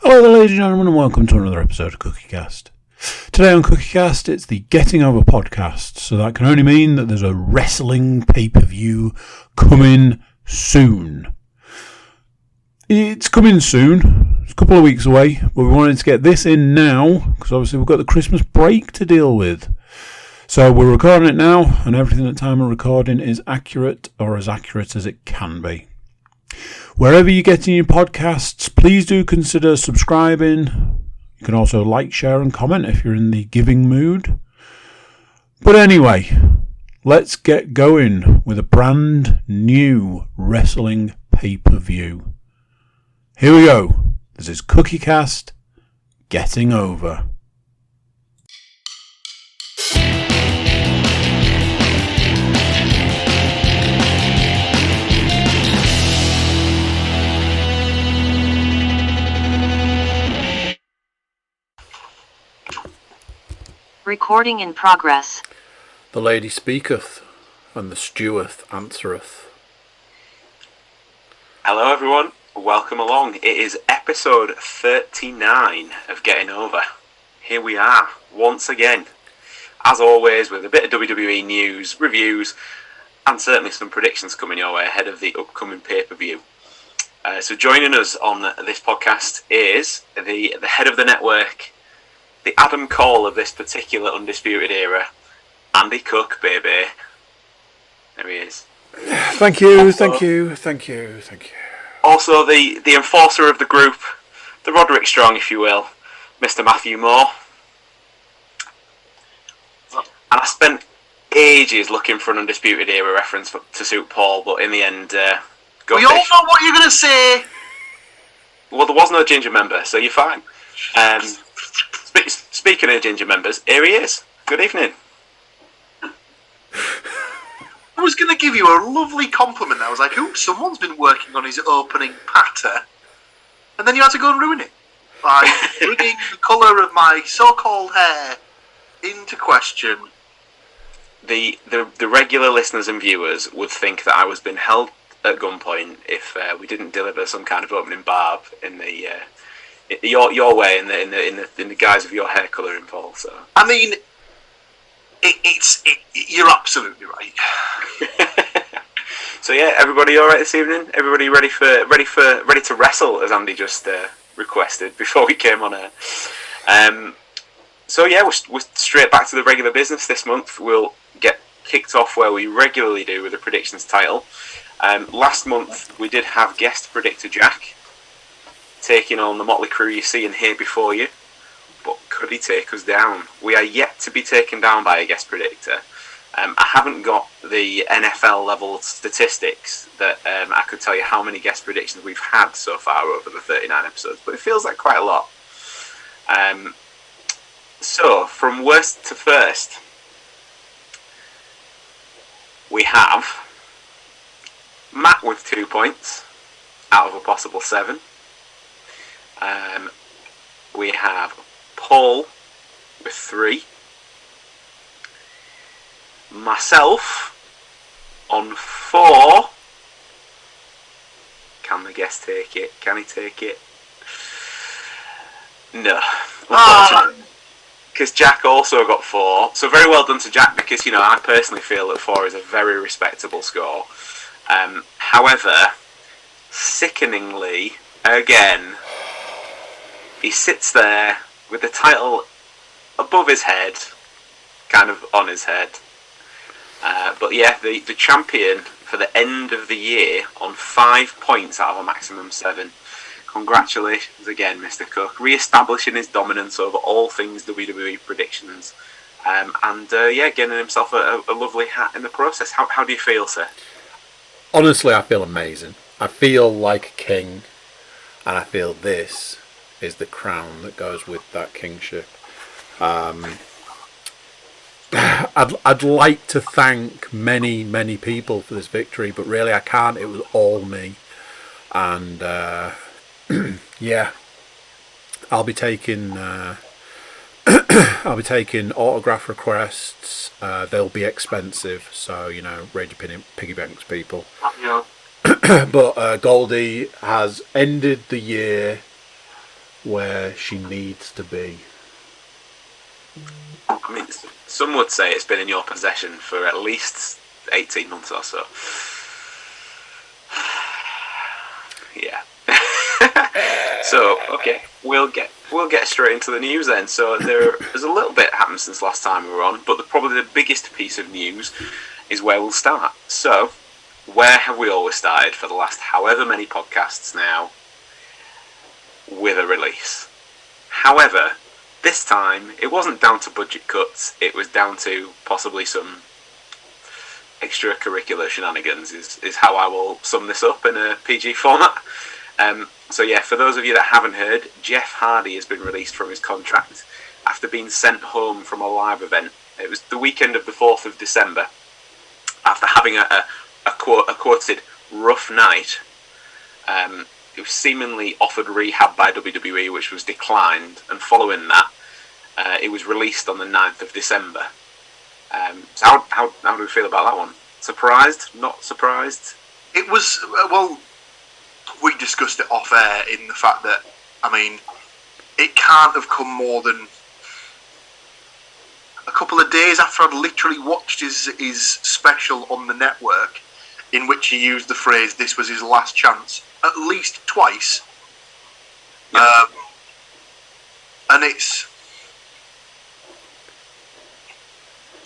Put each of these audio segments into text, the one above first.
Hello there, ladies and gentlemen, and welcome to another episode of CookieCast. Today on CookieCast, it's the Getting Over podcast, so that can only mean that there's a wrestling pay-per-view coming soon. It's coming soon. It's a couple of weeks away, but we wanted to get this in now, because obviously we've got the Christmas break to deal with. So we're recording it now, and everything at the time of recording is accurate, or as accurate as it can be. Wherever you're getting your podcasts, please do consider subscribing. You can also like, share and comment if you're in the giving mood. But anyway, let's get going with a brand new wrestling pay-per-view. Here we go. This is CookieCast Getting Over. Recording in progress. The lady speaketh, and the steward answereth. Hello everyone, welcome along. It is episode 39 of Getting Over. Here we are, once again. As always, with a bit of WWE news, reviews, and certainly some predictions coming your way ahead of the upcoming pay-per-view. So joining us on this podcast is the head of the network, the Adam Cole of this particular Undisputed Era, Andy Cook, baby. There he is. Thank you. Also, the enforcer of the group, the Roderick Strong, if you will, Mr. Matthew Moore. And I spent ages looking for an Undisputed Era reference to suit Paul, but in the end, we all know what you're going to say. Well, there was no Ginger member, so you're fine. Speaking of Ginger members, here he is. Good evening. I was going to give you a lovely compliment. I was like, ooh, someone's been working on his opening patter. And then you had to go and ruin it by bringing the colour of my so-called hair into question. The regular listeners and viewers would think that I was being held at gunpoint if we didn't deliver some kind of opening barb in the your way in the guise of your hair colouring, Paul. So I mean, you're absolutely right. So yeah, everybody all right this evening? Everybody ready to wrestle, as Andy just requested before we came on air. So yeah, we're straight back to the regular business this month. We'll get kicked off where we regularly do with the predictions title. Last month we did have guest predictor Jack taking on the motley crew you see and hear before you, but could he take us down? We are yet to be taken down by a guest predictor. I haven't got the NFL level statistics that I could tell you how many guest predictions we've had so far over the 39 episodes, but it feels like quite a lot. So from worst to first, we have Matt with 2 points out of a possible 7. We have Paul with 3. Myself on 4. Can the guest take it? Can he take it? No. Because Jack also got 4. So very well done to Jack, because, I personally feel that 4 is a very respectable score. However, sickeningly, again, he sits there with the title above his head, kind of on his head. But yeah, the champion for the end of the year on 5 points out of a maximum 7. Congratulations again, Mr. Cook, re-establishing his dominance over all things WWE predictions. Getting himself a lovely hat in the process. How do you feel, sir? Honestly, I feel amazing. I feel like a king, and I feel this is the crown that goes with that kingship. I'd like to thank many people for this victory, but really I can't. It was all me, and yeah, I'll be taking autograph requests. They'll be expensive, so raise your piggy banks, people. Yeah. But Goldie has ended the year where she needs to be. I mean, some would say it's been in your possession for at least 18 months or so. Yeah. So, okay, we'll get straight into the news then. So there's a little bit happened since last time we were on, but probably the biggest piece of news is where we'll start. So, where have we always started for the last however many podcasts now? With a release. However, this time it wasn't down to budget cuts, it was down to possibly some extracurricular shenanigans is how I will sum this up in a PG format. So yeah, for those of you that haven't heard, Jeff Hardy has been released from his contract after being sent home from a live event. It was the weekend of the 4th of December. After having a quoted rough night, it was seemingly offered rehab by WWE, which was declined, and following that, it was released on the 9th of December. So how do we feel about that one? Surprised? Not surprised? It was, well, we discussed it off air in the fact that, I mean, it can't have come more than a couple of days after I'd literally watched his special on the network, in which he used the phrase, this was his last chance, at least twice. Yeah. And it's...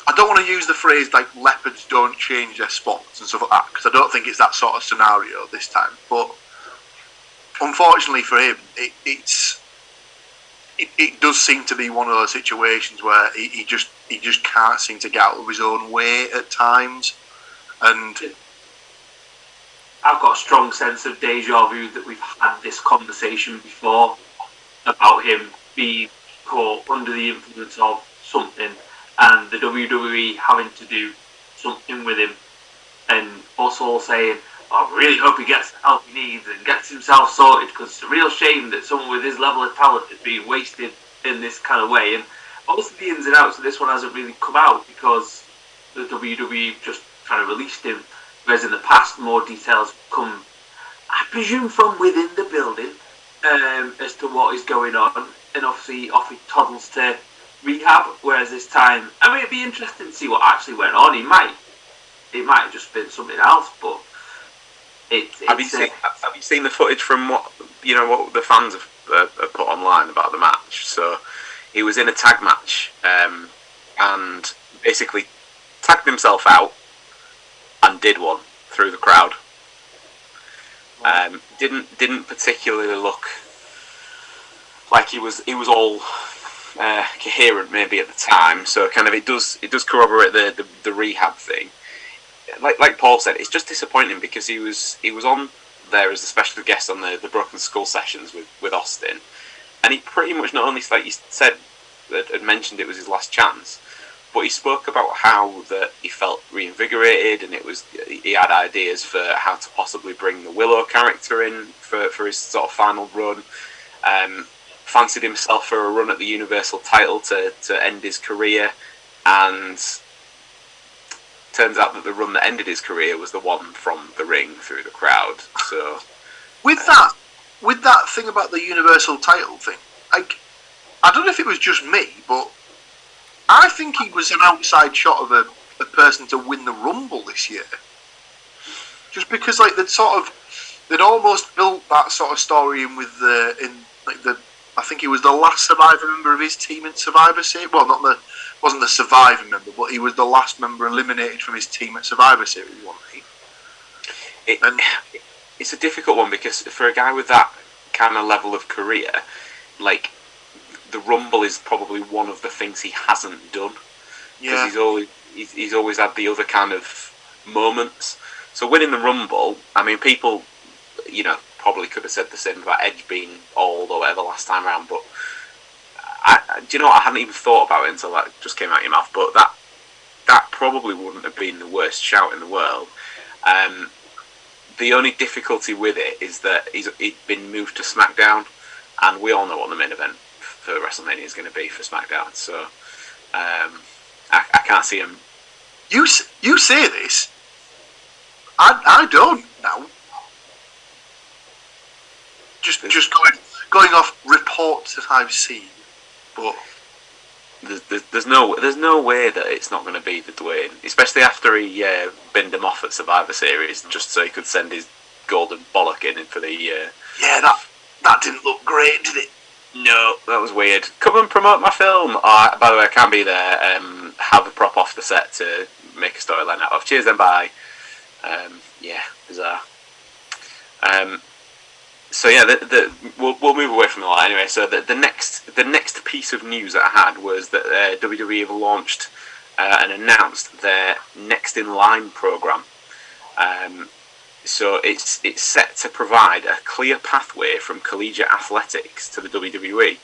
I don't want to use the phrase like leopards don't change their spots and stuff like that, because I don't think it's that sort of scenario this time. But unfortunately for him, it does seem to be one of those situations where he just can't seem to get out of his own way at times. And I've got a strong sense of deja vu that we've had this conversation before about him being caught under the influence of something, and the WWE having to do something with him, and us all saying, I really hope he gets the help he needs and gets himself sorted, because it's a real shame that someone with his level of talent is being wasted in this kind of way. And most of the ins and outs of this one hasn't really come out because the WWE just kind of released him, whereas in the past more details come, I presume, from within the building as to what is going on, and obviously off he toddles to rehab, whereas this time, I mean, it'd be interesting to see what actually went on. It might have just been something else, but have you seen the footage from what the fans have put online about the match? So he was in a tag match and basically tagged himself out and did one through the crowd. Didn't particularly look like he was all coherent maybe at the time, so kind of it does corroborate the rehab thing. Like Paul said, it's just disappointing because he was on there as a special guest on the Broken Skull sessions with Austin, and he pretty much not only, like you said, had mentioned it was his last chance, but he spoke about how that he felt reinvigorated, and he had ideas for how to possibly bring the Willow character in for his sort of final run. Fancied himself for a run at the Universal title to end his career, and turns out that the run that ended his career was the one from the ring through the crowd. So with that thing about the Universal title thing, I don't know if it was just me, but I think he was an outside shot of a person to win the Rumble this year. Just because they'd almost built that sort of story in with I think he was the last Survivor member of his team in Survivor Series. Well, wasn't the Survivor member, but he was the last member eliminated from his team at Survivor Series, wasn't he? It's a difficult one because for a guy with that kind of level of career, like, the Rumble is probably one of the things he hasn't done. Yeah. Because he's always had the other kind of moments. So winning the Rumble, I mean, people, probably could have said the same about Edge being old or whatever last time around, but do you know what? I hadn't even thought about it until that just came out of your mouth, but that probably wouldn't have been the worst shout in the world. The only difficulty with it is that he'd been moved to SmackDown, and we all know what the main event for WrestleMania is going to be for SmackDown, so I can't see him. You say this, I don't now. Just going off reports that I've seen, but there's no way that it's not going to be the Dwayne, especially after he binned him off at Survivor Series just so he could send his golden bollock in for the. Yeah, that didn't look great, did it? No, that was weird. Come and promote my film. Oh, by the way, I can't be there. Have a prop off the set to make a storyline out of. Cheers, then bye. Yeah, bizarre. So yeah, we'll move away from all that anyway. So the next piece of news that I had was that WWE have launched and announced their Next in Line program. So it's set to provide a clear pathway from collegiate athletics to the WWE,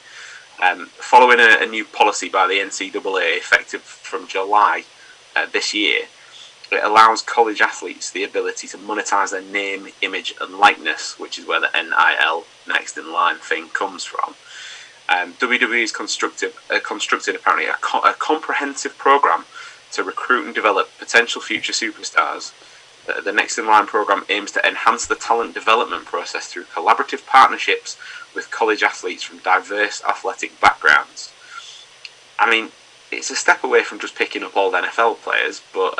following a new policy by the NCAA effective from July this year. It allows college athletes the ability to monetize their name, image, and likeness, which is where the NIL, Next in Line thing, comes from. WWE has constructed apparently a comprehensive program to recruit and develop potential future superstars. The Next in Line program aims to enhance the talent development process through collaborative partnerships with college athletes from diverse athletic backgrounds. I mean, it's a step away from just picking up old NFL players, but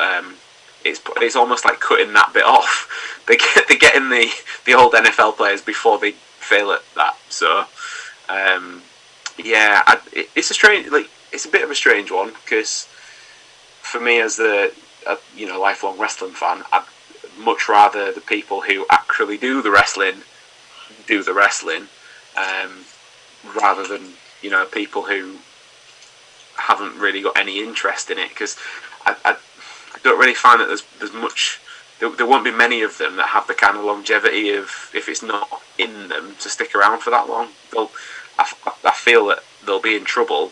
it's almost like cutting that bit off. They're getting the old NFL players before they fail at that. So, yeah, it's a bit of a strange one, because for me as the lifelong wrestling fan, I'd much rather the people who actually do the wrestling, rather than people who haven't really got any interest in it, because I don't really find that there's much. There won't be many of them that have the kind of longevity of, if it's not in them, to stick around for that long. I feel that they'll be in trouble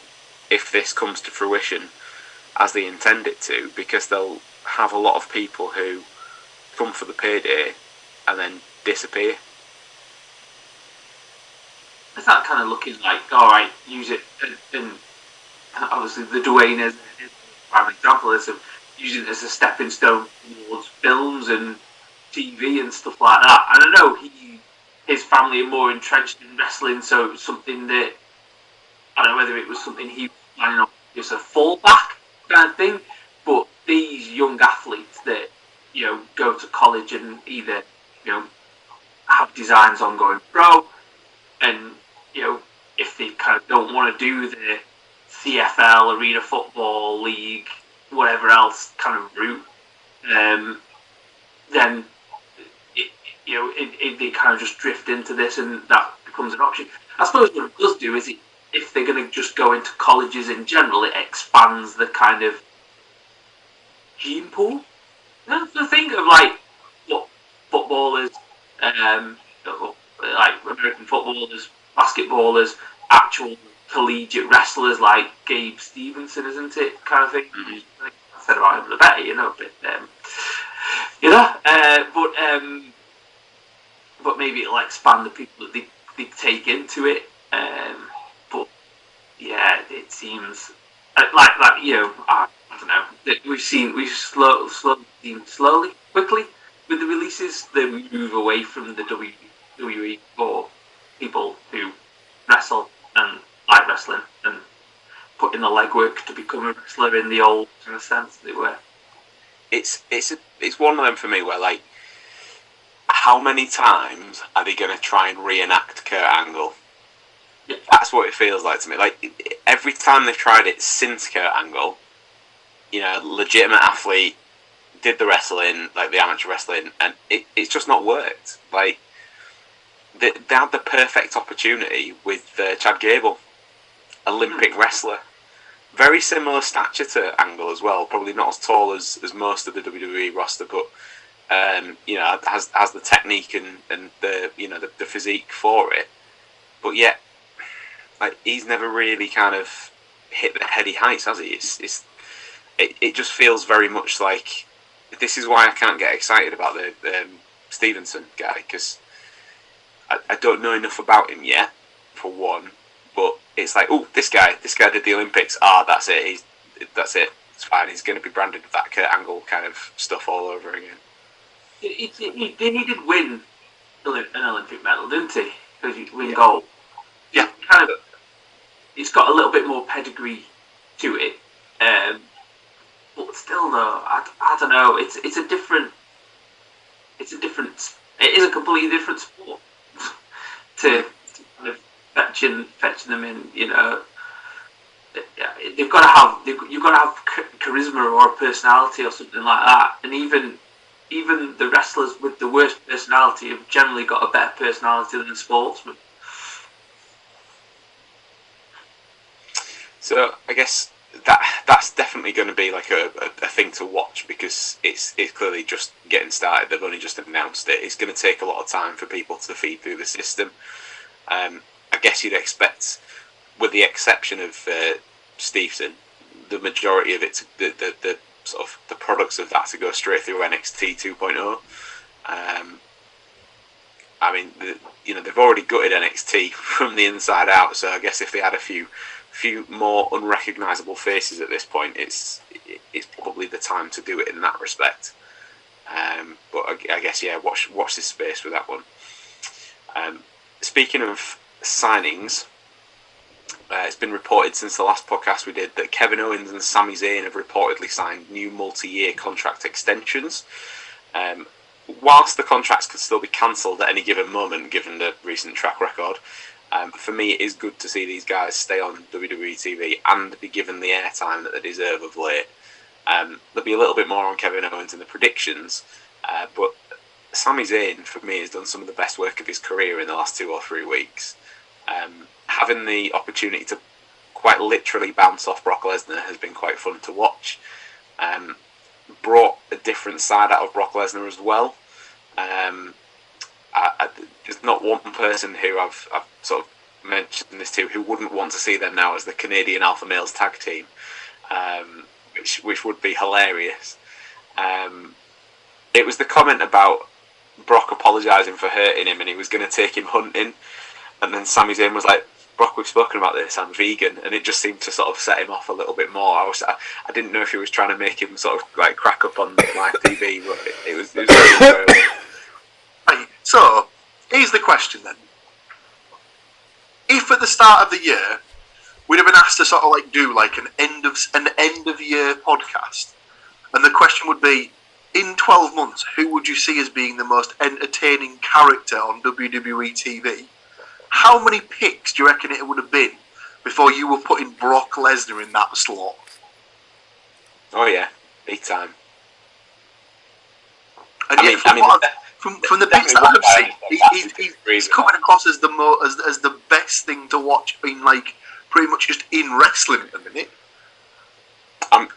if this comes to fruition as they intend it to, because they'll have a lot of people who come for the payday and then disappear. Is that kind of looking like, alright, use it, and obviously the Dwayne is a prime example of using it as a stepping stone towards films and TV and stuff like that. And I know his family are more entrenched in wrestling, so it was something that, I don't know whether it was something he was planning on just a fallback kind of thing, but these young athletes that go to college and either have designs on going pro, and if they kind of don't want to do the CFL, Arena Football League, whatever else kind of route, then they kind of just drift into this, and that becomes an option. I suppose what it does do is, if they're going to just go into colleges in general, it expands the kind of gene pool. So think of like what footballers, like American footballers, basketballers, actual collegiate wrestlers like Gabe Stevenson, isn't it? Kind of thing. Mm-hmm. I said about him better, but maybe it'll expand the people that they take into it. But yeah, it seems I don't know. We've slowly, quickly with the releases, the move away from the WWE for people who wrestle and like wrestling and put in the legwork to become a wrestler in the old kind of sense they were. It's one of them for me where, like, how many times are they going to try and reenact Kurt Angle? Yeah. That's what it feels like to me. Like, every time they've tried it since Kurt Angle, legitimate athlete, did the wrestling, like the amateur wrestling, and it's just not worked. Like, they had the perfect opportunity with Chad Gable, Olympic wrestler. Very similar stature to Angle as well, probably not as tall as most of the WWE roster, but has the technique and the the physique for it. But yet, like, he's never really kind of hit the heady heights, has he? It just feels very much like, this is why I can't get excited about the Stevenson guy, because I don't know enough about him yet, for one. But it's like, oh, this guy did the Olympics. That's it. That's it. It's fine. He's going to be branded with that Kurt Angle kind of stuff all over again. He did win an Olympic medal, didn't he? Because he win gold. Yeah. it's got a little bit more pedigree to it, but still, though, I don't know. It is a completely different sport to kind of fetching them in. You know, you've got to have charisma or a personality or something like that, and even the wrestlers with the worst personality have generally got a better personality than the sportsmen. So I guess that's definitely going to be like a thing to watch, because it's clearly just getting started. They've only just announced it. It's going to take a lot of time for people to feed through the system. I guess you'd expect, with the exception of Stevenson, the majority of it, the sort of the products of that, to go straight through NXT 2.0. I mean, they've already gutted NXT from the inside out. So I guess if they had a few more unrecognisable faces at this point, it's probably the time to do it in that respect. But I guess, yeah, watch this space with that one. Speaking of signings, it's been reported since the last podcast we did that Kevin Owens and Sami Zayn have reportedly signed new multi-year contract extensions. Whilst the contracts could still be cancelled at any given moment, given the recent track record, for me it is good to see these guys stay on WWE TV and be given the airtime that they deserve of late. There'll be a little bit more on Kevin Owens in the predictions, but Sami Zayn, for me, has done some of the best work of his career in the last 2 or 3 weeks. Having the opportunity to quite literally bounce off Brock Lesnar has been quite fun to watch. Brought a different side out of Brock Lesnar as well. There's not one person who I've sort of mentioned this to who wouldn't want to see them now as the Canadian Alpha Males tag team, which would be hilarious. It was the comment about Brock apologising for hurting him and he was going to take him hunting, and then Sami Zayn was like, Brock, we've spoken about this, I'm vegan, and it just seemed to sort of set him off a little bit more. I didn't know if he was trying to make him sort of like crack up on live TV, but it was very enjoyable. Right, so here's the question then: if at the start of the year we'd have been asked to sort of like do like an end of year podcast, and the question would be, in 12 months, who would you see as being the most entertaining character on WWE TV? How many picks do you reckon it would have been before you were putting Brock Lesnar in that slot? Oh yeah, big time. And yet, from the bits that I've seen, he's coming across as the best thing to watch in like pretty much just in wrestling at the minute. I'm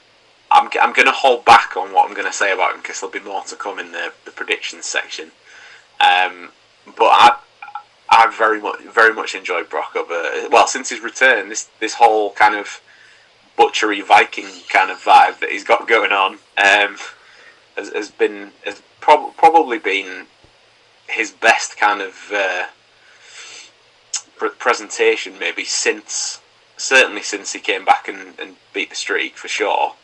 going to hold back on what I'm going to say about him because there'll be more to come in the predictions section. But I've very much enjoyed Brock since his return. This whole kind of butchery Viking kind of vibe that he's got going on has probably been his best kind of presentation, maybe certainly since he came back and beat the streak, for sure.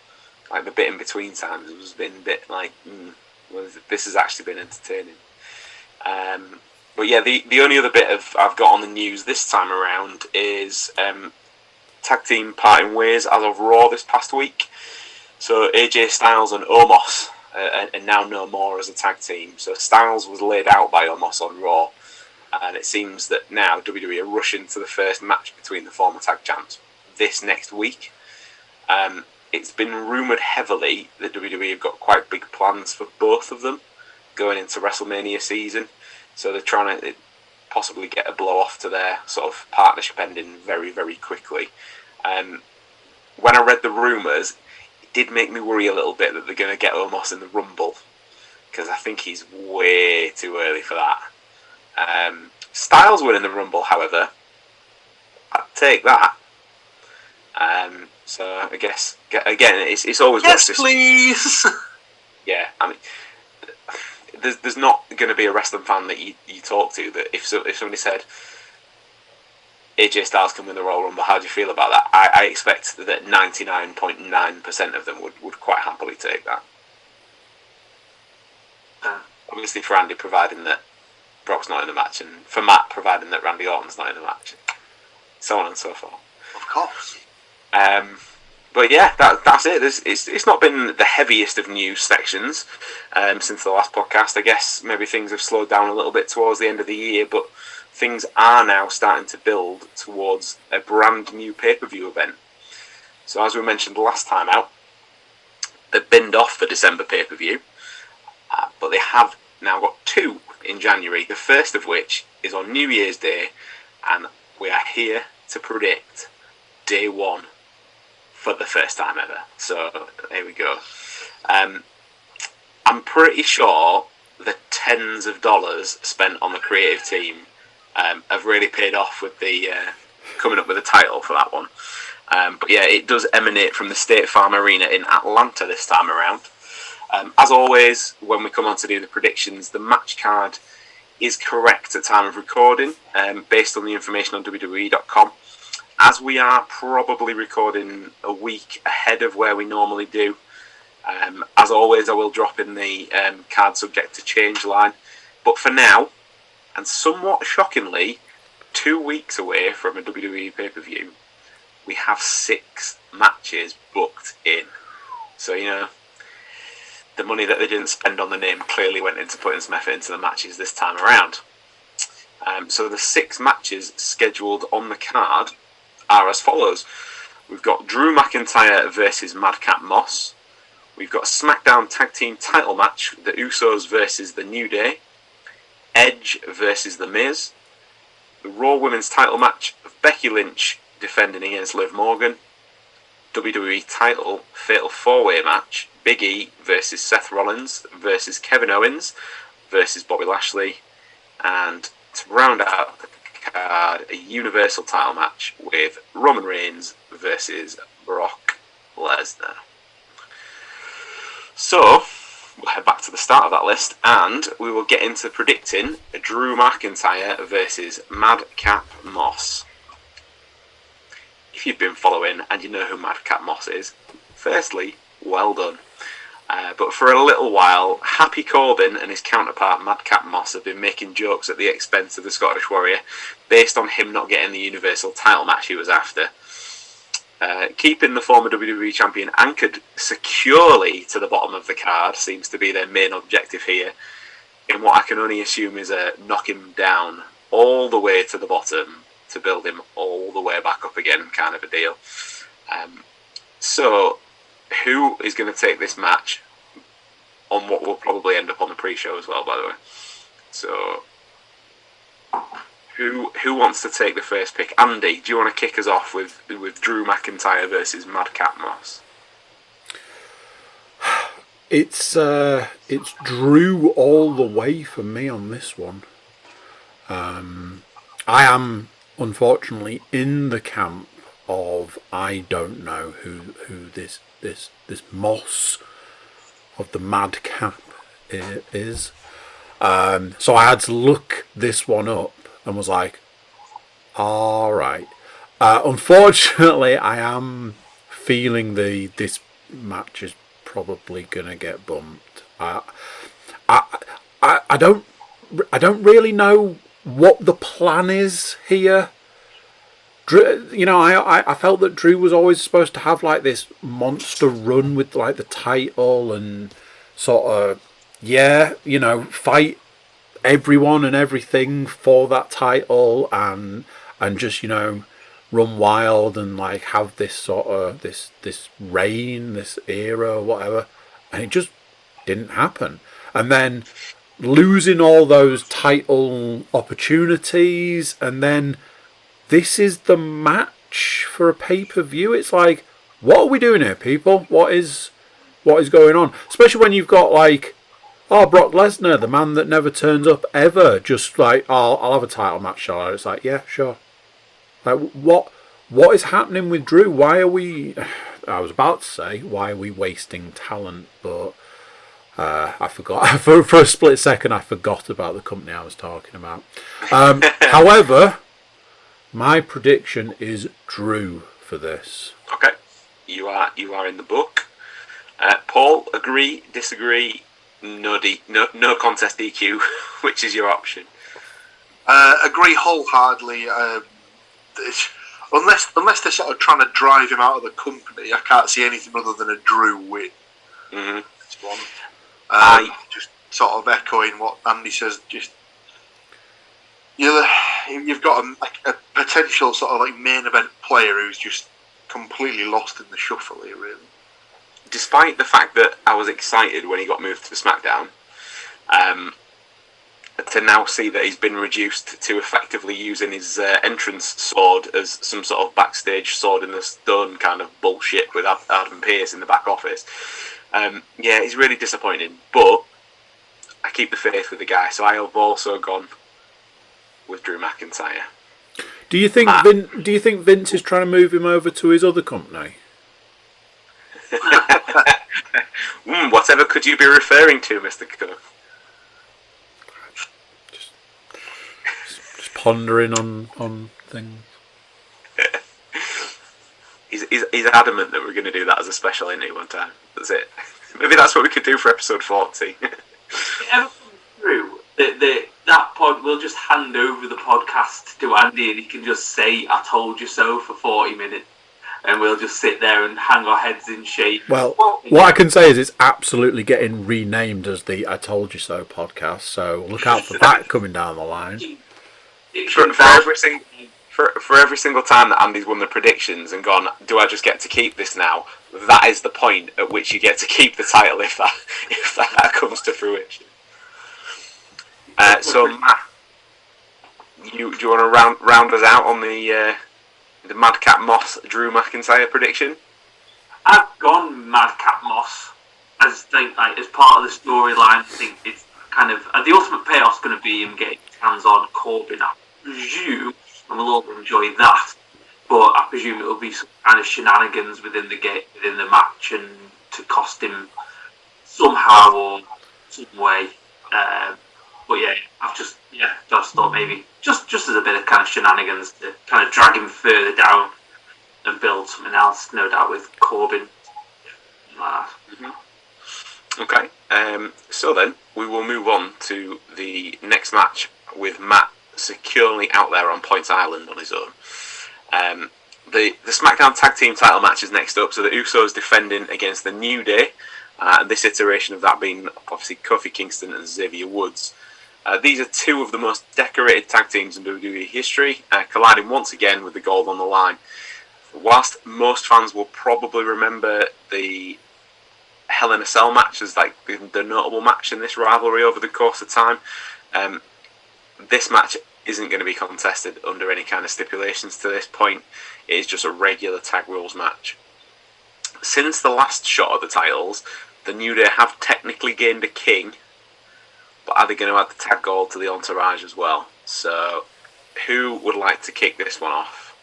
Like the bit in between times, it was been a bit like, this has actually been entertaining. But yeah, the only other bit I've got on the news this time around is tag team parting ways as of Raw this past week. So AJ Styles and Omos are now no more as a tag team. So Styles was laid out by Omos on Raw, and it seems that now WWE are rushing to the first match between the former tag champs this next week. It's been rumoured heavily that WWE have got quite big plans for both of them going into WrestleMania season. So they're trying to possibly get a blow off to their sort of partnership ending very, very quickly. When I read the rumours, it did make me worry a little bit that they're going to get Omos in the Rumble, because I think he's way too early for that. Styles winning the Rumble, however, I'd take that. So I guess again, it's always yes, please. Yeah, I mean, there's not going to be a wrestling fan that you talk to that if somebody said AJ Styles can win the Royal Rumble, how do you feel about that? I expect that 99.9% of them would quite happily take that. Obviously for Andy, providing that Brock's not in the match, and for Matt, providing that Randy Orton's not in the match. so on and so forth. Of course. But yeah, that's it. It's not been the heaviest of news sections since the last podcast. I guess maybe things have slowed down a little bit towards the end of the year, but things are now starting to build towards a brand new pay-per-view event. So as we mentioned last time out, they binned off the December pay-per-view, but they have now got 2 in January, the first of which is on New Year's Day, and we are here to predict day 1 for the first time ever. So there we go. I'm pretty sure the tens of dollars spent on the creative team have really paid off with the coming up with a title for that one. But yeah, it does emanate from the State Farm Arena in Atlanta this time around. As always, when we come on to do the predictions, the match card is correct at time of recording, based on the information on WWE.com. As we are probably recording a week ahead of where we normally do, as always, I will drop in the card subject to change line. But for now, and somewhat shockingly, 2 weeks away from a WWE pay-per-view, we have 6 matches booked in. So, you know, the money that they didn't spend on the name clearly went into putting some effort into the matches this time around. So the 6 matches scheduled on the card are as follows. We've got Drew McIntyre versus Madcap Moss. We've got a SmackDown Tag Team title match, the Usos versus the New Day. Edge versus The Miz. The Raw Women's title match of Becky Lynch defending against Liv Morgan. WWE title Fatal 4-Way match, Big E versus Seth Rollins versus Kevin Owens versus Bobby Lashley. And to round out the card, a Universal title match with Roman Reigns versus Brock Lesnar. So, we'll head back to the start of that list and we will get into predicting Drew McIntyre versus Madcap Moss. If you've been following and you know who Madcap Moss is, firstly, well done. But for a little while, Happy Corbin and his counterpart Madcap Moss have been making jokes at the expense of the Scottish Warrior based on him not getting the Universal title match he was after. Keeping the former WWE champion anchored securely to the bottom of the card seems to be their main objective here, in what I can only assume is a knock him down all the way to the bottom to build him all the way back up again kind of a deal. So, who is going to take this match on what will probably end up on the pre-show as well, by the way? So, who wants to take the first pick? Andy, do you want to kick us off with Drew McIntyre versus Madcap Moss? It's Drew all the way for me on this one. I am unfortunately in the camp of I don't know who this Moss of the Madcap is. So I had to look this one up and was like, all right. Unfortunately, I am feeling this match is probably gonna get bumped. I don't really know what the plan is here. You know, I felt that Drew was always supposed to have like this monster run with like the title and sort of, yeah, you know, fight everyone and everything for that title and just, you know, run wild and like have this sort of this reign, this era, whatever, and it just didn't happen. And then losing all those title opportunities, and then this is the match for a pay-per-view. It's like, what are we doing here, people? What is going on? Especially when you've got like, oh, Brock Lesnar, the man that never turns up ever, just like, oh, I'll have a title match, shall I? It's like, yeah, sure. Like, what is happening with Drew? Why are we... I was about to say, why are we wasting talent? But I forgot. For a split second, I forgot about the company I was talking about. However, my prediction is Drew for this. Okay, you are in the book. Paul, agree, disagree, no contest DQ. Which is your option? Agree wholeheartedly. unless they're sort of trying to drive him out of the company, I can't see anything other than a Drew win. Mm-hmm. This one. Just sort of echoing what Andy says. Just you've got a potential sort of like main event player who's just completely lost in the shuffle here, really. Despite the fact that I was excited when he got moved to SmackDown, to now see that he's been reduced to effectively using his entrance sword as some sort of backstage sword in the stone kind of bullshit with Adam Pearce in the back office. He's really disappointing, but I keep the faith with the guy, so I have also gone with Drew McIntyre. Do you think Vince is trying to move him over to his other company? Whatever could you be referring to, Mr. Cook? Just pondering on things. He's adamant that we're going to do that as a special interview one time. That's it. Maybe that's what we could do for episode 40. If it ever comes through, that pod, we'll just hand over the podcast to Andy and he can just say, "I told you so" for 40 minutes. And we'll just sit there and hang our heads in shame. Well, what I can say is it's absolutely getting renamed as the I Told You So podcast, so look out for that coming down the line. For every single time that Andy's won the predictions and gone, do I just get to keep this now? That is the point at which you get to keep the title if that comes to fruition. So, Matt, do you want to round us out on the Madcap Moss Drew McIntyre prediction? I've gone Madcap Moss as part of the storyline. I think it's kind of the ultimate payoff's going to be him getting his hands on Corbin. I presume, and we'll all enjoy that. But I presume it will be some kind of shenanigans within the match and to cost him somehow or some way. But yeah, I've just thought maybe just as a bit of kind of shenanigans to kind of drag him further down and build something else, no doubt, with Corbin. Okay, so then we will move on to the next match with Matt securely out there on Points Island on his own. The SmackDown Tag Team title match is next up, so the Usos defending against the New Day, this iteration of that being obviously Kofi Kingston and Xavier Woods. These are two of the most decorated tag teams in WWE history, colliding once again with the gold on the line. Whilst most fans will probably remember the Hell in a Cell match as like the notable match in this rivalry over the course of time, this match isn't going to be contested under any kind of stipulations to this point. It is just a regular tag rules match. Since the last shot at the titles, the New Day have technically gained a king, but are they going to add the tag gold to the entourage as well? So, who would like to kick this one off?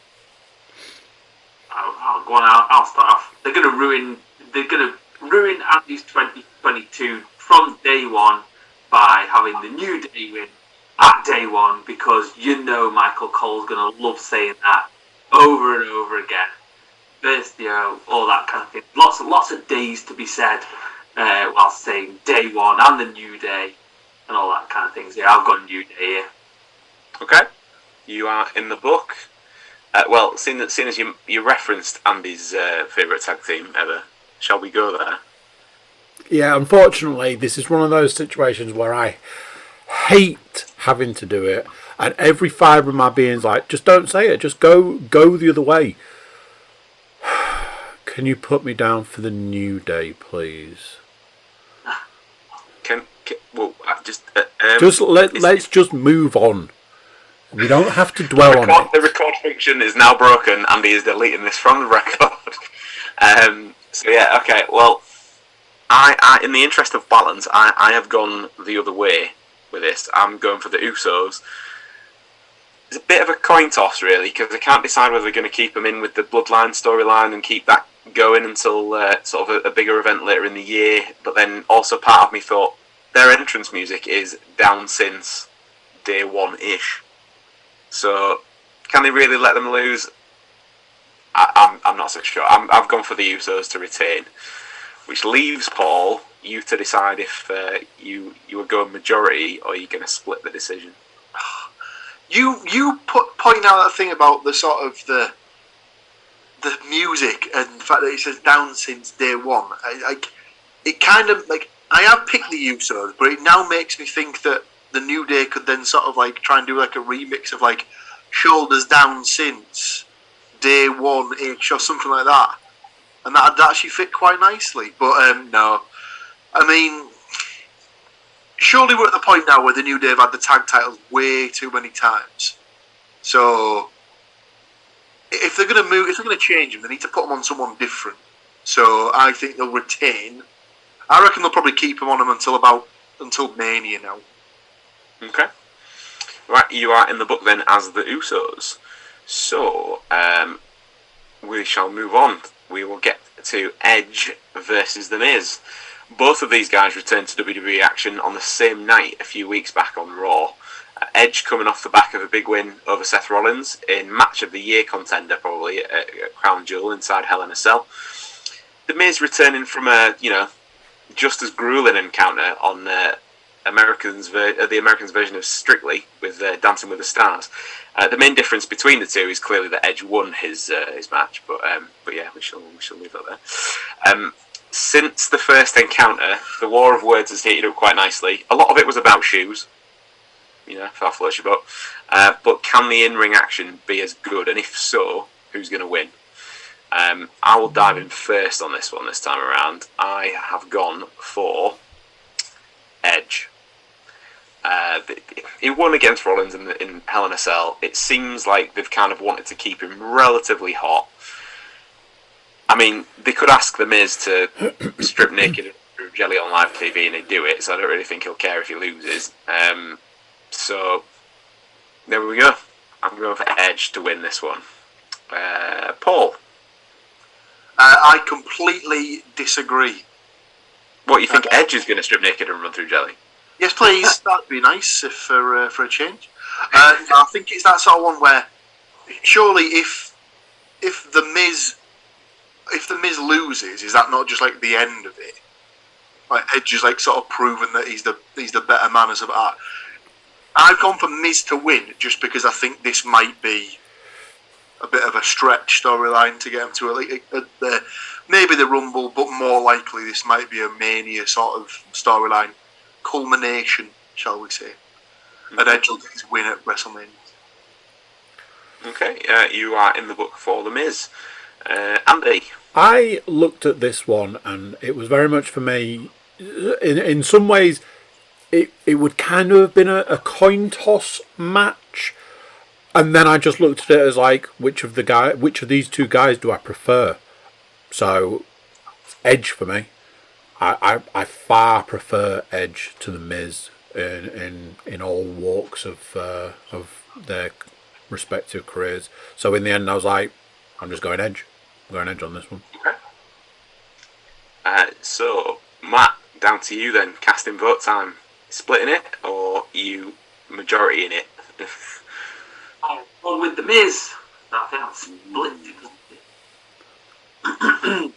I'll go on. I'll start off. They're going to ruin Andy's 2022 from day one by having the New Day win at day one, because Michael Cole's going to love saying that over and over again. First, all that kind of thing. Lots of days to be said while saying day one and the New Day and all that kind of things. Yeah, I've got New Day here. Okay, you are in the book. Well, seeing as you referenced Andy's favourite tag team ever, shall we go there? Yeah, unfortunately, this is one of those situations where I hate having to do it, and every fibre of my being's like, just don't say it, just go the other way. Can you put me down for the New Day, please? Let's just move on. We don't have to dwell on it. The record function is now broken. Andy is deleting this from the record. So yeah, okay. Well, I in the interest of balance, I have gone the other way with this. I'm going for the Usos. It's a bit of a coin toss, really, because I can't decide whether they're going to keep them in with the Bloodline storyline and keep that going until sort of a bigger event later in the year. But then also part of me thought their entrance music is down since day one-ish. So can they really let them lose? I'm not so sure. I've gone for the Usos to retain, which leaves, Paul, you to decide if you are going majority or you're going to split the decision. You point out that thing about the sort of the the music and the fact that it says down since day one, it kind of like I have picked the Usos, but it now makes me think that the New Day could then sort of like try and do like a remix of like shoulders down since day one ish or something like that, and that'd actually fit quite nicely. But no, I mean, surely we're at the point now where the New Day have had the tag titles way too many times. So if they're going to move, if they're going to change them, they need to put them on someone different. So I think they'll retain. I reckon they'll probably keep them on them until Mania now. Okay. Right, you are in the book then as the Usos. So we shall move on. We will get to Edge versus The Miz. Both of these guys returned to WWE action on the same night a few weeks back on Raw. Edge coming off the back of a big win over Seth Rollins in match of the year contender, probably at Crown Jewel inside Hell in a Cell. The Miz returning from a just as grueling encounter on the Americans' version of Strictly with Dancing with the Stars. The main difference between the two is clearly that Edge won his match, but yeah, we shall leave that there. Since the first encounter, the war of words has heated up quite nicely. A lot of it was about shoes, far floats your boat. But can the in-ring action be as good? And if so, who's going to win? I will dive in first on this one this time around. I have gone for Edge. He won against Rollins in Hell in a Cell. It seems like they've kind of wanted to keep him relatively hot. I mean, they could ask The Miz to strip naked and do jelly on live TV and he'd do it, so I don't really think he'll care if he loses. So, there we go. I'm going for Edge to win this one. Paul? I completely disagree. What, you think Edge is going to strip naked and run through jelly? Yes, please. That'd be nice for a change. I think it's that sort of one where surely if the Miz loses, is that not just like the end of it? Like Edge is like sort of proven that he's the better man as of that. I've gone for Miz to win just because I think this might be a bit of a stretch storyline to get him to maybe the Rumble, but more likely this might be a Mania sort of storyline culmination, shall we say? And Edge will get his win at WrestleMania. Okay, you are in the book for The Miz. Andy? I looked at this one and it was very much for me, in some ways, it would kind of have been a coin toss match. And then I just looked at it as like, which of these two guys do I prefer? So, Edge for me. I far prefer Edge to The Miz in all walks of their respective careers. So in the end, I was like, I'm just going Edge. I'm going Edge on this one. Okay. So Matt, down to you then. Casting vote time. Splitting it or you majority in it? I'm on with The Miz. I think I'll split it.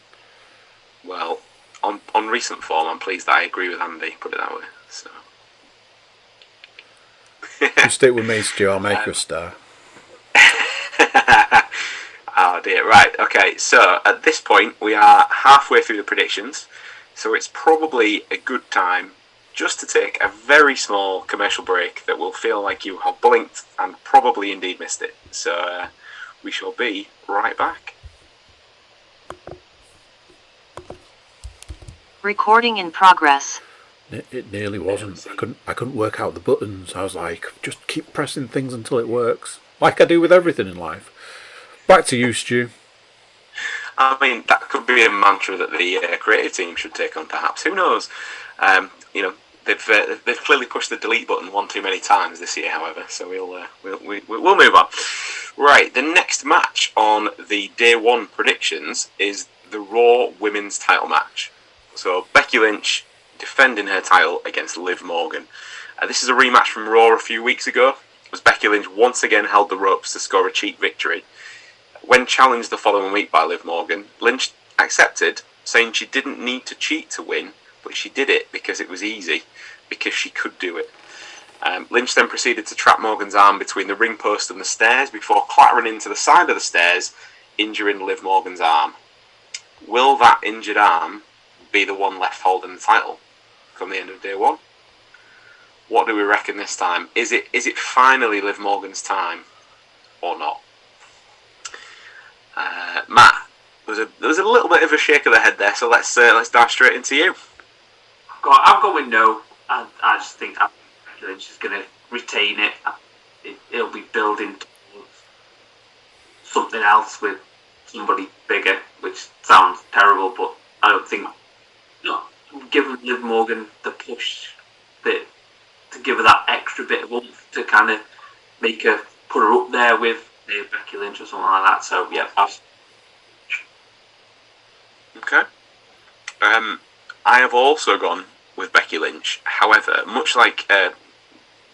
Well, on recent form, I'm pleased that I agree with Andy, put it that way. So. You stick with me, Stu, I'll make you a star. Oh dear, right, okay, so at this point we are halfway through the predictions, so it's probably a good time just to take a very small commercial break that will feel like you have blinked and probably indeed missed it. So we shall be right back. Recording in progress. It nearly wasn't. I couldn't work out the buttons. I was like, just keep pressing things until it works, like I do with everything in life. Back to you, Stu. I mean, that could be a mantra that the creative team should take on, perhaps. Who knows? They've clearly pushed the delete button one too many times this year, however. So we'll move on. Right, the next match on the day one predictions is the Raw Women's Title match. So Becky Lynch defending her title against Liv Morgan. This is a rematch from Raw a few weeks ago, as Becky Lynch once again held the ropes to score a cheap victory. When challenged the following week by Liv Morgan, Lynch accepted, saying she didn't need to cheat to win, but she did it because it was easy, because she could do it. Lynch then proceeded to trap Morgan's arm between the ring post and the stairs before clattering into the side of the stairs injuring Liv Morgan's arm. Will that injured arm be the one left holding the title from the end of day one? What do we reckon this time? Is it finally Liv Morgan's time or not? Matt, there was a little bit of a shake of the head there, so let's dive straight into you. I'm going no. I just think Becky Lynch is going to retain it. It'll be building towards something else with somebody bigger, which sounds terrible, but I don't think giving Liv Morgan the push that to give her that extra bit of oomph to kind of make her put her up there with Becky Lynch or something like that. So yeah, okay. I have also gone with Becky Lynch. However, much like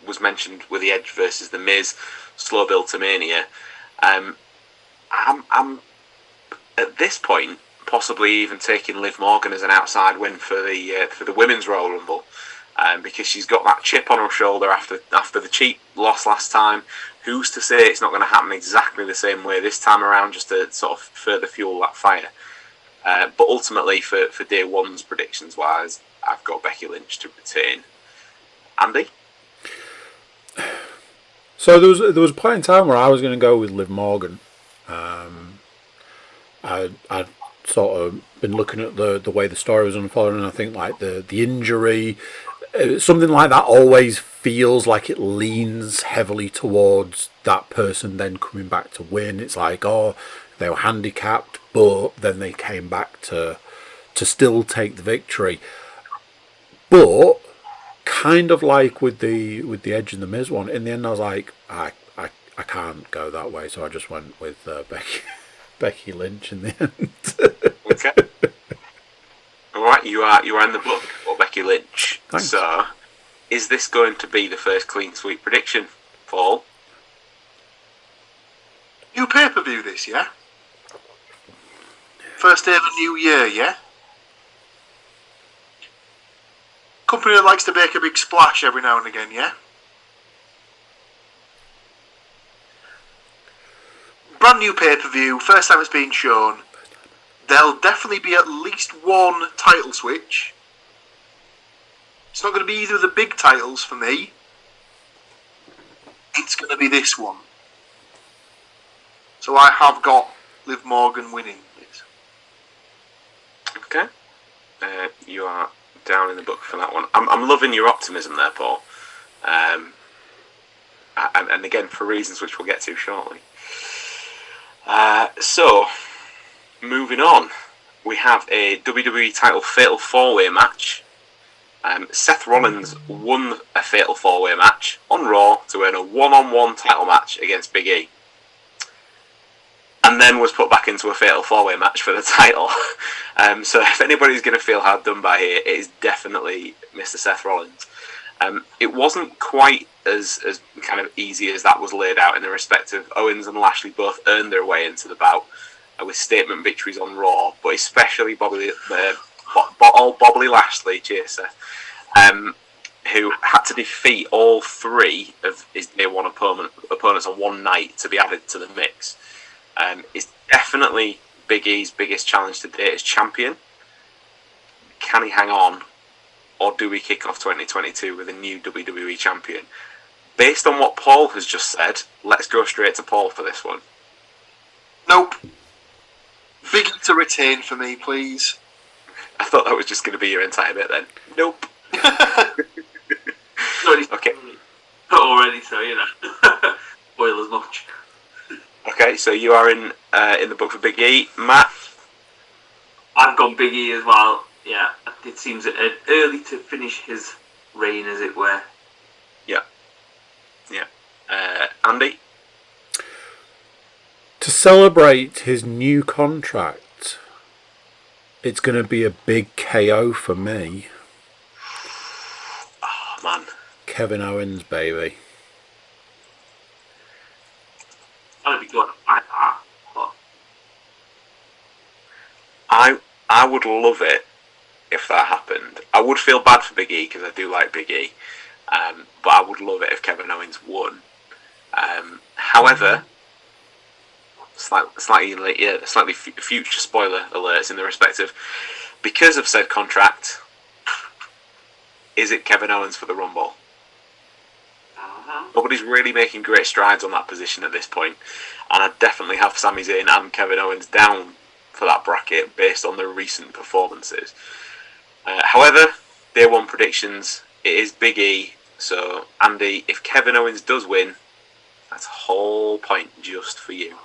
was mentioned with the Edge versus the Miz, slow build to Mania, I'm at this point possibly even taking Liv Morgan as an outside win for the women's Royal Rumble, because she's got that chip on her shoulder after the cheap loss last time. Who's to say it's not going to happen exactly the same way this time around, just to sort of further fuel that fire? But ultimately, for day one's predictions wise, I've got Becky Lynch to retain. Andy? So there was a point in time where I was going to go with Liv Morgan. I'd sort of been looking at the way the story was unfolding, and I think like the injury, something like that always feels like it leans heavily towards that person then coming back to win. It's like, oh, they were handicapped, but then they came back to still take the victory. But kind of like with the Edge and the Miz one, in the end I was like, I can't go that way, so I just went with Becky Lynch in the end. Okay. All right, you are in the book for Becky Lynch. Thanks. So, is this going to be the first clean sweep prediction, Paul? New pay-per-view this, yeah? First day of a new year, yeah? Company that likes to make a big splash every now and again, yeah? Brand new pay-per-view, first time it's been shown. There'll definitely be at least one title switch. It's not going to be either of the big titles for me. It's going to be this one. So I have got Liv Morgan winning this. Okay. You are down in the book for that one. I'm loving your optimism there, Paul. And again, for reasons which we'll get to shortly. So, moving on, we have a WWE title Fatal 4-Way match. Seth Rollins won a Fatal 4-Way match on Raw to earn a one-on-one title match against Big E. And then was put back into a Fatal 4-Way match for the title. So if anybody's going to feel hard done by here, it is definitely Mr. Seth Rollins. It wasn't quite as kind of easy as that was laid out, in the respect of Owens and Lashley both earned their way into the bout with statement victories on Raw, but especially Bobby Lashley, cheers Seth, who had to defeat all three of his day one opponents on one night to be added to the mix. Is definitely Big E's biggest challenge to date as champion. Can he hang on, or do we kick off 2022 with a new WWE champion? Based on what Paul has just said, let's go straight to Paul for this one. Nope. Big E to retain for me, please. I thought that was just going to be your entire bit then. Nope. Okay. Already, so you know, boil as much. Okay, so you are in the book for Big E. Matt? I've gone Big E as well. Yeah, it seems early to finish his reign, as it were. Yeah. Andy? To celebrate his new contract, it's going to be a big KO for me. Oh, man. Kevin Owens, baby. That'd be good. I would love it if that happened. I would feel bad for Big E because I do like Big E, but I would love it if Kevin Owens won. However, slightly future spoiler alerts in the respect of, because of said contract, is it Kevin Owens for the Rumble? Nobody's really making great strides on that position at this point, and I definitely have Sami Zayn and Kevin Owens down for that bracket based on their recent performances. However, day one predictions, it is Big E. So, Andy, if Kevin Owens does win, that's a whole point just for you.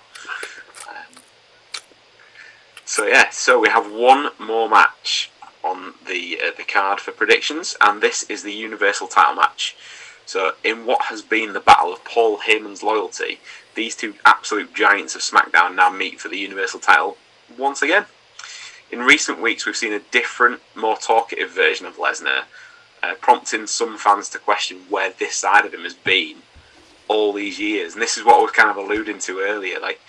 So we have one more match on the card for predictions, and this is the Universal title match. So, in what has been the battle of Paul Heyman's loyalty, these two absolute giants of SmackDown now meet for the Universal title once again. In recent weeks, we've seen a different, more talkative version of Lesnar, prompting some fans to question where this side of him has been all these years. And this is what I was kind of alluding to earlier. Like,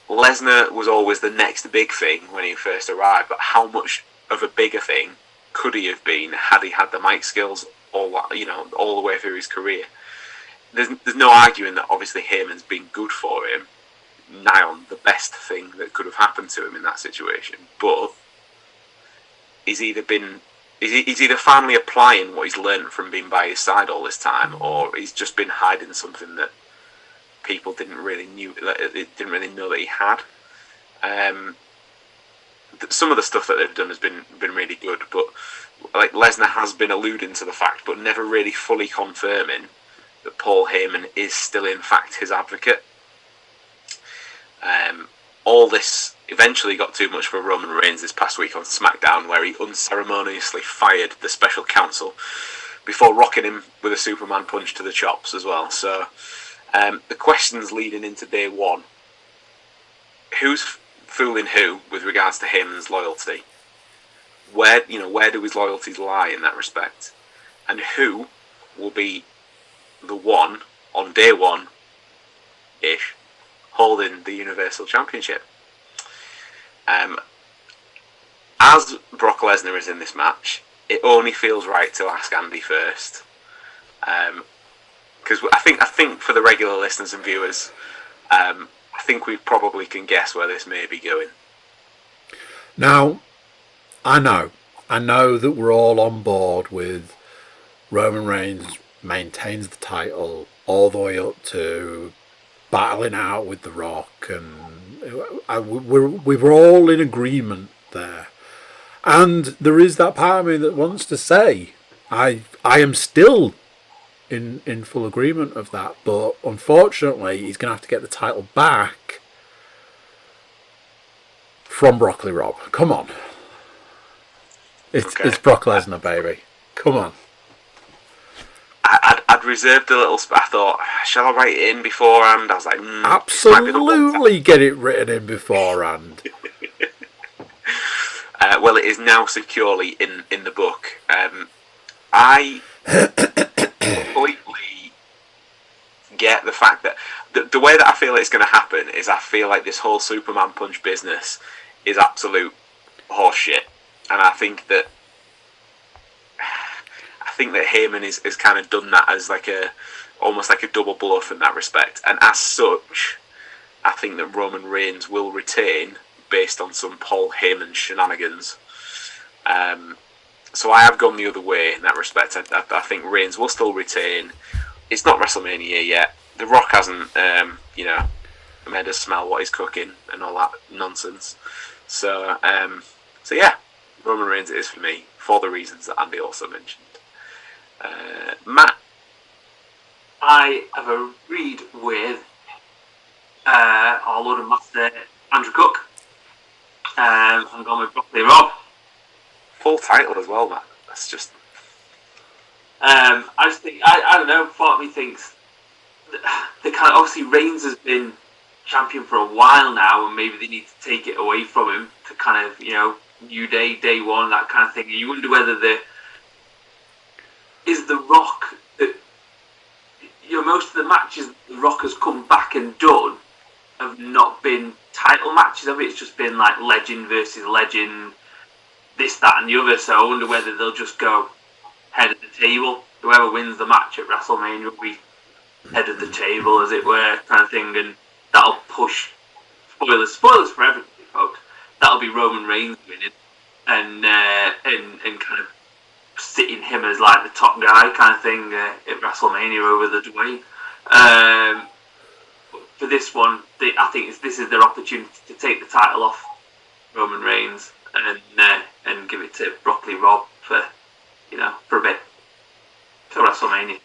Lesnar was always the next big thing when he first arrived, but how much of a bigger thing could he have been had he had the mic skills all the way through his career? There's no arguing that obviously Heyman's been good for him, nigh on the best thing that could have happened to him in that situation. But he's either finally applying what he's learned from being by his side all this time, or he's just been hiding something that people didn't really know that he had. Some of the stuff that they've done has been really good, but like Lesnar has been alluding to the fact, but never really fully confirming that Paul Heyman is still in fact his advocate. All this eventually got too much for Roman Reigns this past week on SmackDown, where he unceremoniously fired the special counsel before rocking him with a Superman punch to the chops as well. So the questions leading into day one: who's fooling who with regards to Heyman's loyalty? Where do his loyalties lie in that respect? And who will be the one on day one-ish holding the Universal Championship? As Brock Lesnar is in this match, it only feels right to ask Andy first, because I think for the regular listeners and viewers, I think we probably can guess where this may be going. Now, I know that we're all on board with Roman Reigns maintains the title all the way up to battling out with The Rock, and we're all in agreement there. And there is that part of me that wants to say I am still in full agreement of that, but unfortunately he's going to have to get the title back from Broccoli Rob. Come on. It's Brock Lesnar, baby. Come on. I'd reserved a little I thought, shall I write it in beforehand? I was like, absolutely get it written in beforehand. Well, it is now securely in the book. I completely get the fact that the way that I feel it's going to happen is I feel like this whole Superman punch business is absolute horseshit, and I think that Heyman is kind of done that as almost like a double bluff in that respect, and as such, I think that Roman Reigns will retain based on some Paul Heyman shenanigans. So I have gone the other way in that respect. I think Reigns will still retain. It's not WrestleMania yet. The Rock hasn't, made us smell what he's cooking and all that nonsense. So yeah, Roman Reigns it is for me, for the reasons that Andy also mentioned. Matt? I have agreed with our Lord and Master Andrew Cook. I'm going with Broccoli Rob. Full title as well, Matt. That's just... I just think, I don't know, part of me thinks the kind of, obviously Reigns has been champion for a while now, and maybe they need to take it away from him to kind of, New Day, day one, that kind of thing. And you wonder whether is The Rock, most of the matches The Rock has come back and done have not been title matches of it. It's just been like legend versus legend, this, that and the other. So I wonder whether they'll just go head of the table. Whoever wins the match at WrestleMania will be head of the table, as it were, kind of thing, and that'll push. Spoilers for everybody, folks. That'll be Roman Reigns winning, and kind of sitting him as like the top guy kind of thing at WrestleMania over the Dwayne. For this one, I think this is their opportunity to take the title off Roman Reigns and give it to Broccoli Rob for a bit for WrestleMania.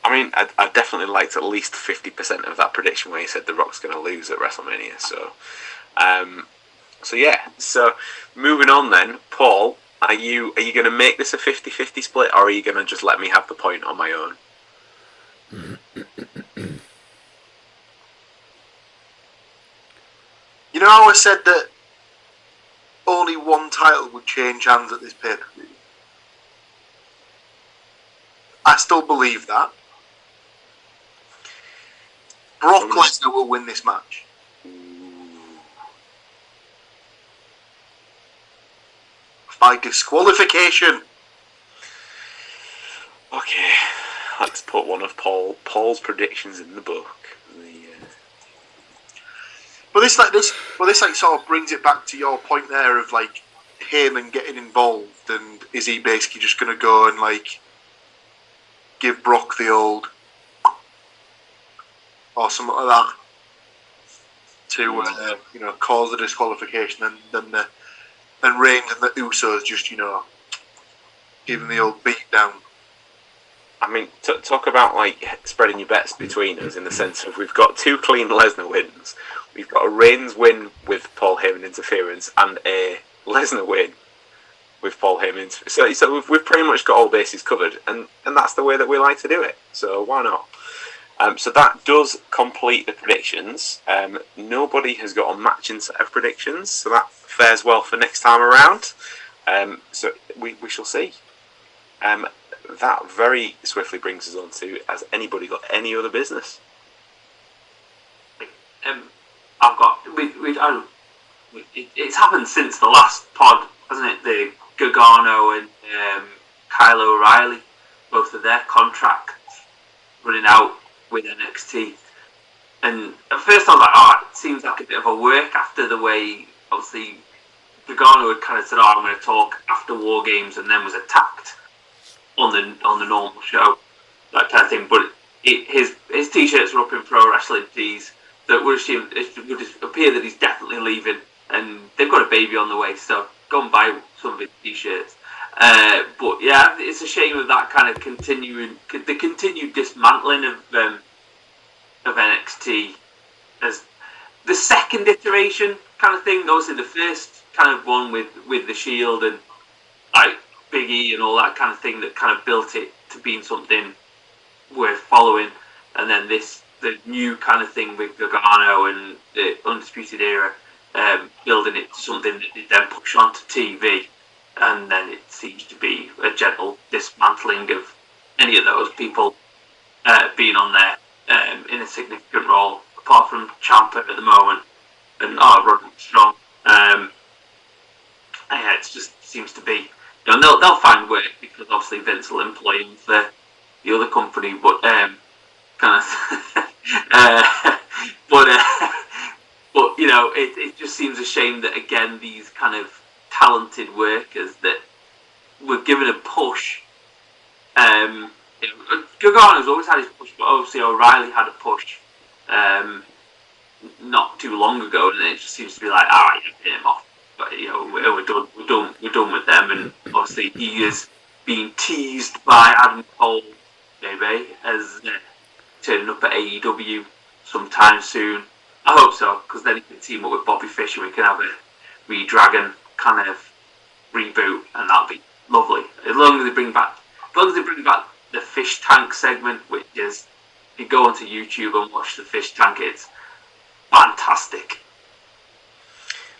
I mean, I definitely liked at least 50% of that prediction where you said The Rock's going to lose at WrestleMania. So yeah. So moving on then, Paul, are you going to make this a 50-50 split, or are you going to just let me have the point on my own? You know how I said that only one title would change hands at this pay-per-view? I still believe that. Brock Lesnar will win this match. By disqualification. Okay, let's put one of Paul's predictions in the book. But this sort of brings it back to your point there of like Heyman getting involved, and is he basically just going to go and like give Brock the old or something like that to cause the disqualification, and then Reigns and the Usos just give him the old beat down. I mean, talk about like spreading your bets between us in the sense of we've got 2 clean Lesnar wins, we've got a Reigns win with Paul Heyman interference, and a Lesnar win with Paul Heyman. So we've pretty much got all bases covered, and that's the way that we like to do it. So why not? So that does complete the predictions. Nobody has got a matching set of predictions, so that fares well for next time around. So we shall see. That very swiftly brings us on to, has anybody got any other business? I've got. It's happened since the last pod, hasn't it? The Gargano and Kyle O'Reilly, both of their contracts running out with NXT. And at first I was like, it seems like a bit of a work after the way, obviously, Gargano had kind of said, I'm going to talk after War Games, and then was attacked on the normal show, that kind of thing. But his t-shirts were up in Pro Wrestling Tees that would appear that he's definitely leaving, and they've got a baby on the way, so go and buy some of his t-shirts. But yeah, it's a shame of that kind of continued dismantling of NXT as the second iteration kind of thing. Obviously, the first kind of one with the Shield and like Big E and all that kind of thing that kind of built it to being something worth following, and then the new kind of thing with Gargano and the Undisputed Era, building it to something that they then push onto TV, and then it seems to be a gentle dismantling of any of those people being on there in a significant role, apart from Ciampa at the moment and Roderick Strong. Yeah, it just seems to be. They'll find work because obviously Vince will employ him for the other company, but it just seems a shame that again these kind of talented workers that were given a push. Gargano's always had his push, but obviously O'Reilly had a push not too long ago, and it just seems to be like, pay him off. But we're done with them, and obviously he is being teased by Adam Cole, maybe, as turning up at AEW sometime soon. I hope so, because then he can team up with Bobby Fish, and we can have a Re-Dragon kind of reboot, and that'll be lovely. As long as they bring back the fish tank segment, which is, if you go onto YouTube and watch the fish tank, it's fantastic.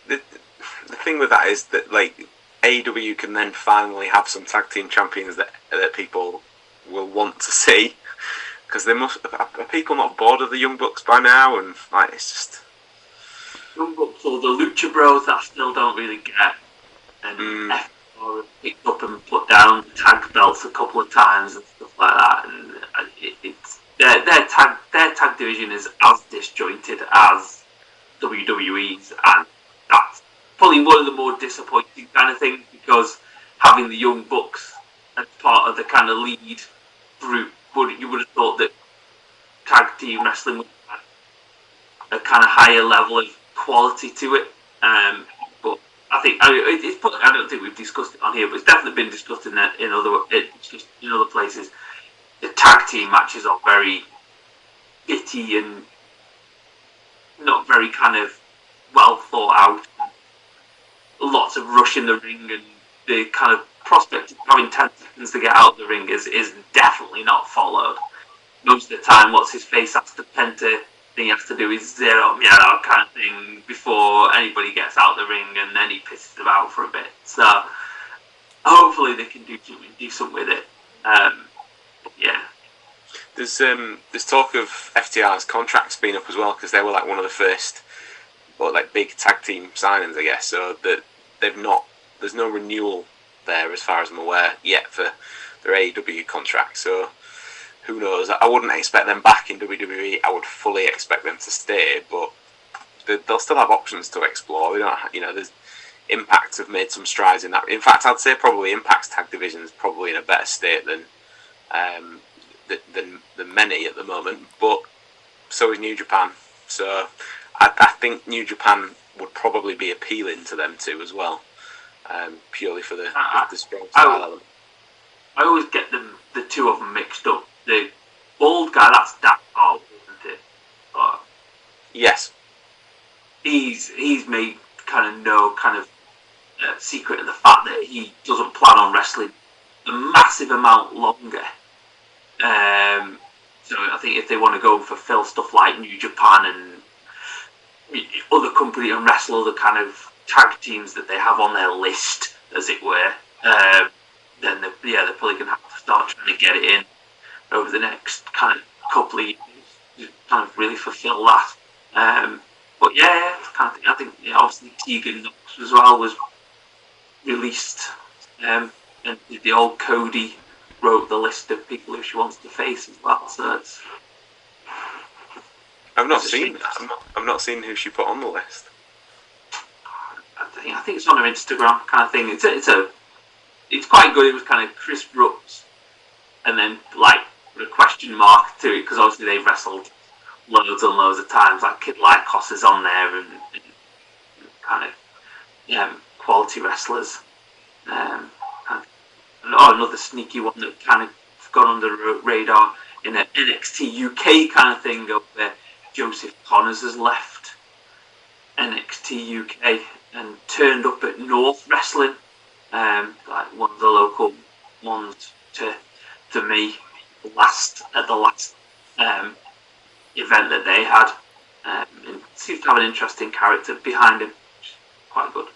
The thing with that is that like AEW can then finally have some tag team champions that people will want to see, because are people not bored of the Young Bucks by now? And like it's just Young Bucks or the Lucha Bros that I still don't really get, and or picked up and put down tag belts a couple of times and stuff like that, and it's their tag division is as disjointed as WWE's, and that's probably one of the more disappointing kind of things, because having the Young Bucks as part of the kind of lead group, you would have thought that tag team wrestling would have a kind of higher level of quality to it. But I don't think we've discussed it on here, but it's definitely been discussed in other places. The tag team matches are very bitty and not very kind of well thought out. Lots of rush in the ring, and the kind of prospect of having 10 seconds to get out of the ring is definitely not followed. Most of the time, what's his face has to Penta thing he has to do is zero kind of thing before anybody gets out of the ring, and then he pisses them out for a bit. So hopefully they can do something decent with it. Yeah. There's talk of FTR's contracts being up as well, because they were like one of the first, big tag team signings, I guess. So that there's no renewal there, as far as I'm aware, yet for their AEW contract. So who knows? I wouldn't expect them back in WWE. I would fully expect them to stay, but they'll still have options to explore. They don't, there's Impact have made some strides in that. In fact, I'd say probably Impact's tag division is probably in a better state than many at the moment. But so is New Japan. So I think New Japan would probably be appealing to them too as well, purely for the strong style element. I always get the two of them mixed up. The bald guy, that's Dak Hall, isn't it? Yes. He's made kind of no kind of secret of the fact that he doesn't plan on wrestling a massive amount longer. So I think if they want to go and fulfill stuff like New Japan and other company and wrestle other kind of tag teams that they have on their list, as it were, then they're probably going to have to start trying to get it in over the next kind of couple of years to kind of really fulfill that. But yeah, I think obviously Tegan Knox as well was released, and the old Cody wrote the list of people who she wants to face as well. So it's I've not seen who she put on the list. I think it's on her Instagram kind of thing. It's quite good. It was kind of Chris Brooks, and then like with a question mark to it, because obviously they've wrestled loads and loads of times. Like Kid Lycos is on there, and kind of quality wrestlers. Another sneaky one that kind of gone under the radar in an NXT UK kind of thing up there. Joseph Connors has left NXT UK and turned up at North Wrestling, like one of the local ones to me. The last event that they had, and seems to have an interesting character behind him. Quite good.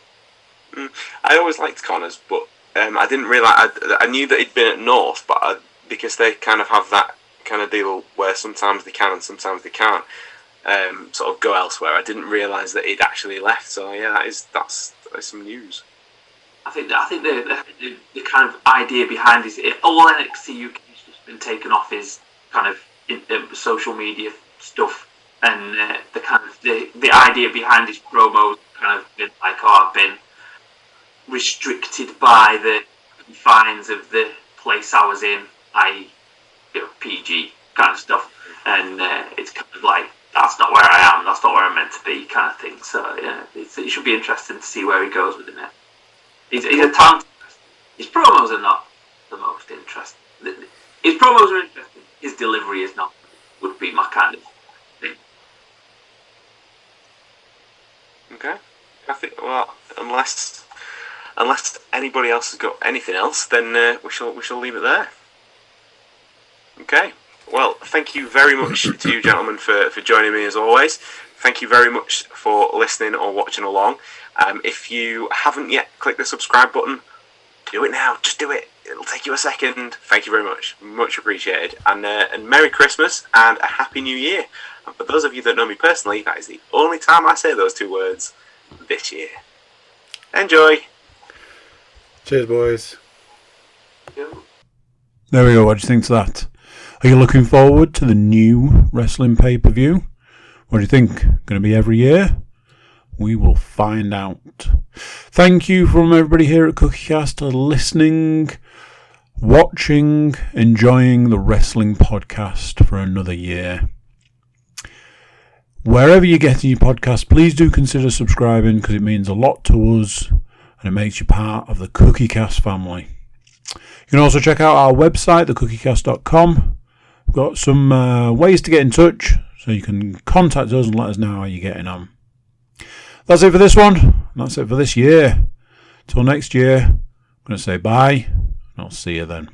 I always liked Connors, but I didn't realise. I knew that he'd been at North, but because they kind of have that kind of deal where sometimes they can and sometimes they can't sort of go elsewhere. I didn't realise that he'd actually left. So yeah, that's some news. I think the kind of idea behind all NXT UK has just been taken off his kind of social media stuff, and the kind of the idea behind his promos kind of been like, I've been restricted by the confines of the place I was in, i.e., PG kind of stuff, and it's kind of like, that's not where I am, that's not where I'm meant to be, kind of thing. So yeah, it should be interesting to see where he goes with it. He's a talented. His promos are not the most interesting. His promos are interesting. His delivery is not. Would be my kind of thing. Okay, I think. Well, unless anybody else has got anything else, then we shall leave it there. Okay. Well, thank you very much to you gentlemen for joining me as always. Thank you very much for listening or watching along. If you haven't yet clicked the subscribe button, do it now. Just do it. It'll take you a second. Thank you very much. Much appreciated. And Merry Christmas and a Happy New Year. And for those of you that know me personally, that is the only time I say those two words this year. Enjoy. Cheers, boys. Yeah. There we go. What do you think to that? Are you looking forward to the new wrestling pay-per-view? What do you think? Going to be every year? We will find out. Thank you from everybody here at CookieCast for listening, watching, enjoying the wrestling podcast for another year. Wherever you're getting your podcast, please do consider subscribing because it means a lot to us and it makes you part of the CookieCast family. You can also check out our website, thecookiecast.com. We've got some ways to get in touch, so you can contact us and let us know how you're getting on. That's it for this one. That's it for this year. Till next year, I'm going to say bye, and I'll see you then.